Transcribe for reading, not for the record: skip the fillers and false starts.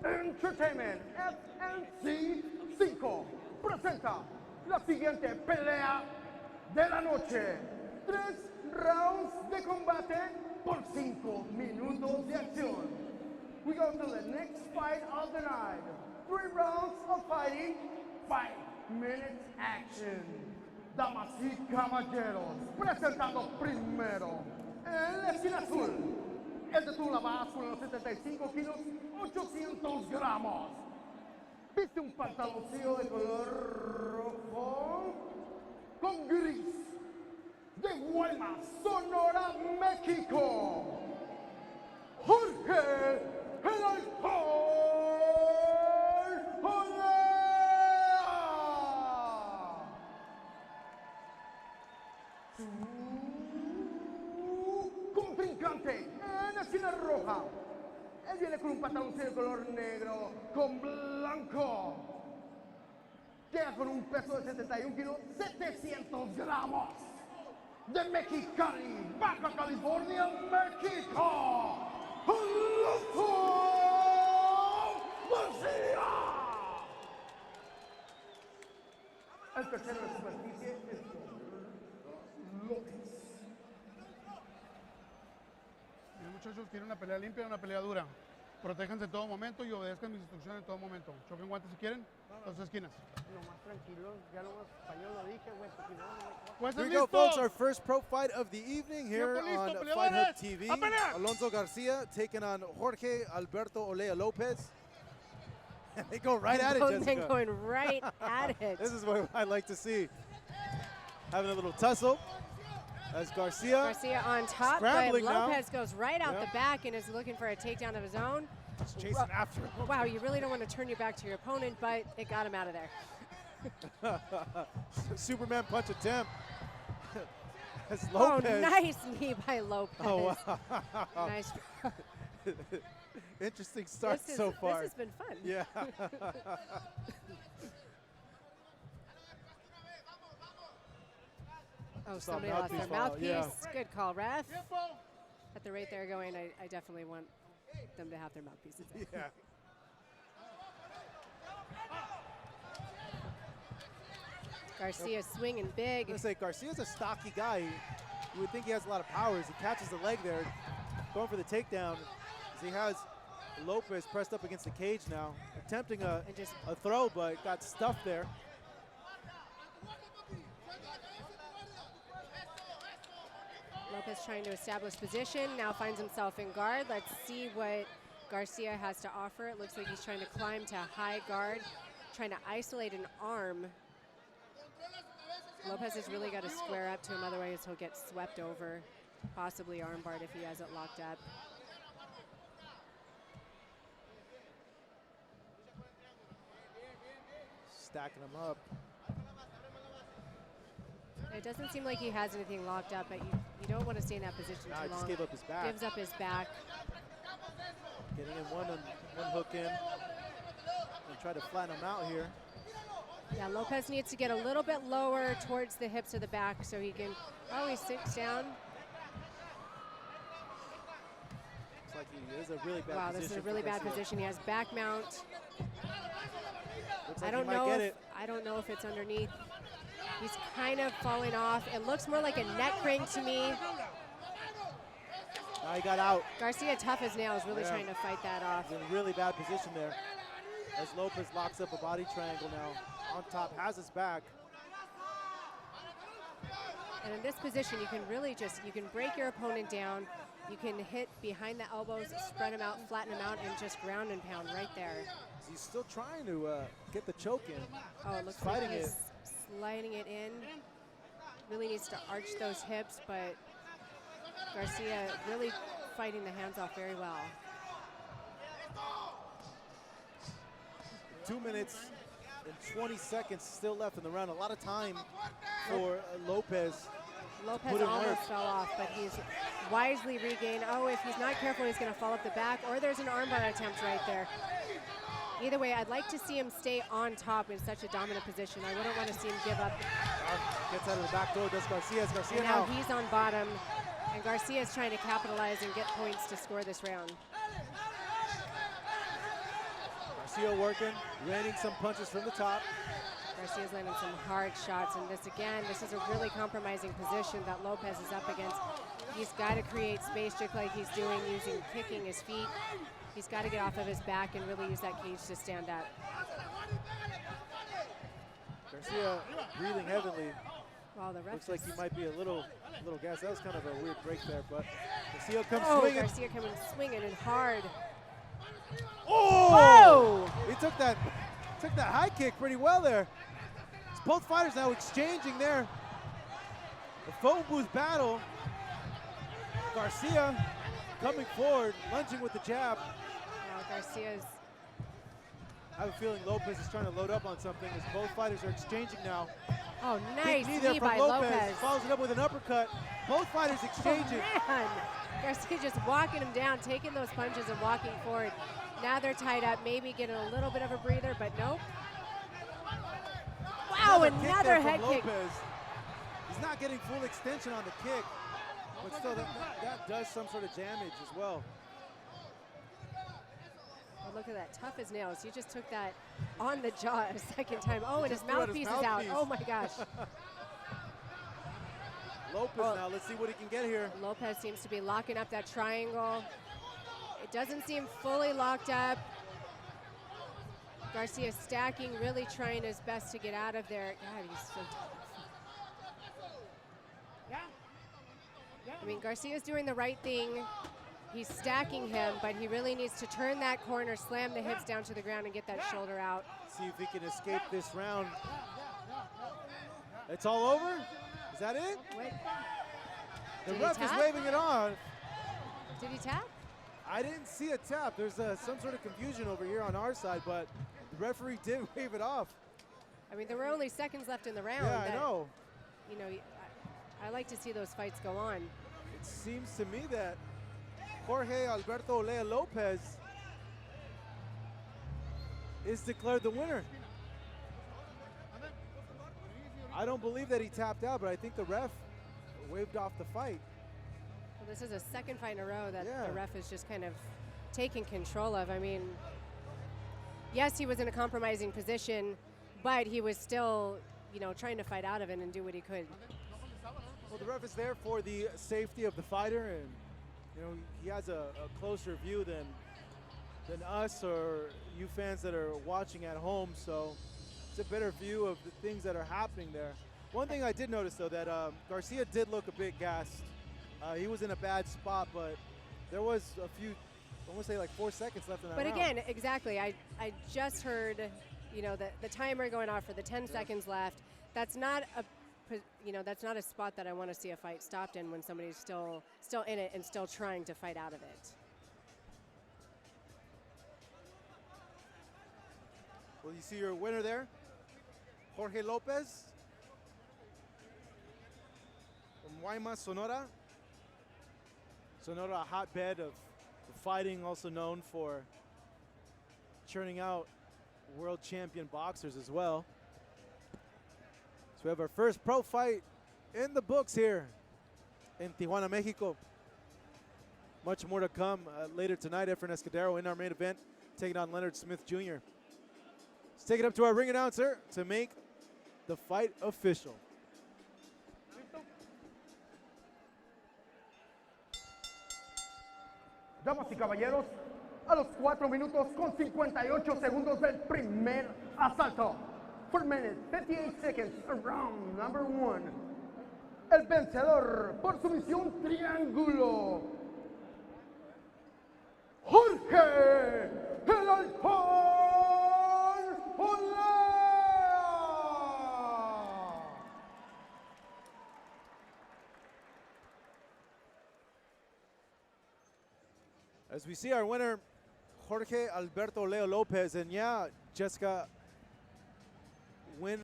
Entertainment FNC 5 presenta la siguiente pelea de la noche. 3 rounds de combate por 5 minutos de acción. We go to the next fight of the night. 3 rounds of fighting, 5 minutes action. Damas y caballeros, presentando primero en la esquina azul. El de Tula va con los 75 kilos, 800 gramos. Viste un pantaloncillo de color rojo con gris. De Guaymas, Sonora, México. Jorge, el alcohol, contrincante en la esquina roja. Él viene con un pantaloncillo de color negro con blanco. Queda con un peso de 71 kilos, 700 gramos. De Mexicali, Baja California, México. Alonso Garcia. El tercero de superficie es Lopez. Muchachos, quieren una pelea limpia, una pelea dura. Protéjanse en todo momento y obedezcan mis instrucciones en todo momento. Choquen guantes si quieren, las esquinas. Lo más tranquilo, ya lo más español lo dije, güey, porque no Here we go, folks. Our first pro fight of the evening here on Fight Hub TV. Alonso Garcia taking on Jorge Alberto Lopez. And they go right at it, Jessica. They're going right at it. This is what I like to see. Having a little tussle. As Garcia on top, but Lopez goes right out the back and is looking for a takedown of his own. Just chasing after him. Wow, you really don't want to turn your back to your opponent, but it got him out of there. Superman punch attempt. As Lopez. Oh, nice knee by Lopez. Oh, wow. Nice. Interesting start so far. This has been fun. Yeah. Oh, somebody lost their mouthpiece. Yeah. Good call, ref. At the rate they're going, I definitely want them to have their mouthpieces in. Yeah. Garcia swinging big. I was gonna say, Garcia's a stocky guy. You would think he has a lot of power as he catches the leg there, going for the takedown. As he has Lopez pressed up against the cage now, attempting a throw, but got stuffed there. Lopez trying to establish position, now finds himself in guard. Let's see what Garcia has to offer. It looks like he's trying to climb to high guard, trying to isolate an arm. Lopez has really got to square up to him, otherwise he'll get swept over, possibly armbarred if he has it locked up. Stacking him up. It doesn't seem like he has anything locked up, but you don't want to stay in that position too long. Just gave up his back. Gives up his back. Getting in one hook in. And try to flatten him out here. Yeah, Lopez needs to get a little bit lower towards the hips of the back so he can, oh, he sinks down. Looks like he is a really bad position. Wow, this is a really bad position. He has back mount. Looks like I don't know if it's underneath. He's kind of falling off. It looks more like a neck ring to me. Now he got out. Garcia, tough as nails, really trying to fight that off. He's in a really bad position there. As Lopez locks up a body triangle now. On top, has his back. And in this position, you can really you can break your opponent down. You can hit behind the elbows, spread him out, flatten him out, and just ground and pound right there. He's still trying to get the choke in. Oh, it looks like he's sliding it in. Really needs to arch those hips, but Garcia really fighting the hands off very well. 2 minutes and 20 seconds still left in the round. A lot of time for Lopez. Lopez almost fell off, but he's wisely regained. Oh, if he's not careful, he's going to fall up the back, or there's an armbar attempt right there. Either way, I'd like to see him stay on top in such a dominant position. I wouldn't want to see him give up. Gets out of the back door, does Garcia. Garcia And now now. he's on bottom, and Garcia's trying to capitalize and get points to score this round. Garcia working, landing some punches from the top. Garcia's landing some hard shots, and this is a really compromising position that Lopez is up against. He's got to create space just like he's doing, using kicking his feet. He's got to get off of his back and really use that cage to stand up. Garcia breathing heavily. Wow, the ref Looks like he might be a little gassed. That was kind of a weird break there, but Garcia comes swinging. Garcia coming swinging and hard. Oh! He took that high kick pretty well there. It's both fighters now exchanging there. The phone booth battle. Garcia coming forward, lunging with the jab. Garcia's. I have a feeling Lopez is trying to load up on something as both fighters are exchanging now. Oh, nice Big knee there knee from by Lopez. Lopez. Follows it up with an uppercut. Both fighters exchanging. Oh, man. Garcia just walking him down, taking those punches and walking forward. Now they're tied up, maybe getting a little bit of a breather, but nope. Wow, another head kick. Lopez. He's not getting full extension on the kick, but still that does some sort of damage as well. Oh, look at that, tough as nails. He just took that on the jaw a second time. Oh, and his mouthpiece is out. Oh my gosh. Lopez now, let's see what he can get here. Lopez seems to be locking up that triangle. It doesn't seem fully locked up. Garcia stacking, really trying his best to get out of there. God, he's so tough. I mean, Garcia's doing the right thing. He's stacking him, but he really needs to turn that corner, slam the hips down to the ground, and get that shoulder out. See if he can escape this round. It's all over? Is that it? Wait. The Did ref he is tap? waving it on. Did he tap? I didn't see a tap. There's some sort of confusion over here on our side, but the referee did wave it off. I mean, there were only seconds left in the round. Yeah, I know. You know, I like to see those fights go on. It seems to me that Jorge Alberto Lopez is declared the winner. I don't believe that he tapped out, but I think the ref waved off the fight. Well, this is a second fight in a row that Yeah. the ref is just kind of taking control of. I mean, yes, he was in a compromising position, but he was still, you know, trying to fight out of it and do what he could. Well, the ref is there for the safety of the fighter, and you know he has a closer view than us or you fans that are watching at home. So it's a better view of the things that are happening there. One thing I did notice though, that Garcia did look a bit gassed. He was in a bad spot, but there was a few, I want to say like 4 seconds left in that round. But again, exactly, I just heard, you know, the timer going off for the 10 seconds left. That's not that's not a spot that I want to see a fight stopped in when somebody's still in it and still trying to fight out of it. Well, you see your winner there, Jorge Lopez from Guaymas, Sonora. Sonora, a hotbed of fighting, also known for churning out world champion boxers as well. So we have our first pro fight in the books here in Tijuana, Mexico. Much more to come later tonight. Efren Escudero in our main event, taking on Leonard Smith Jr. Let's take it up to our ring announcer to make the fight official. Damas y caballeros, a los 4 minutos con 58 segundos del primer asalto. 4 minutes, 58 seconds, round number 1. El vencedor por sumisión triángulo, Jorge el Halcón Olea. As we see our winner, Jorge Alberto Lopez, and yeah, Jessica, win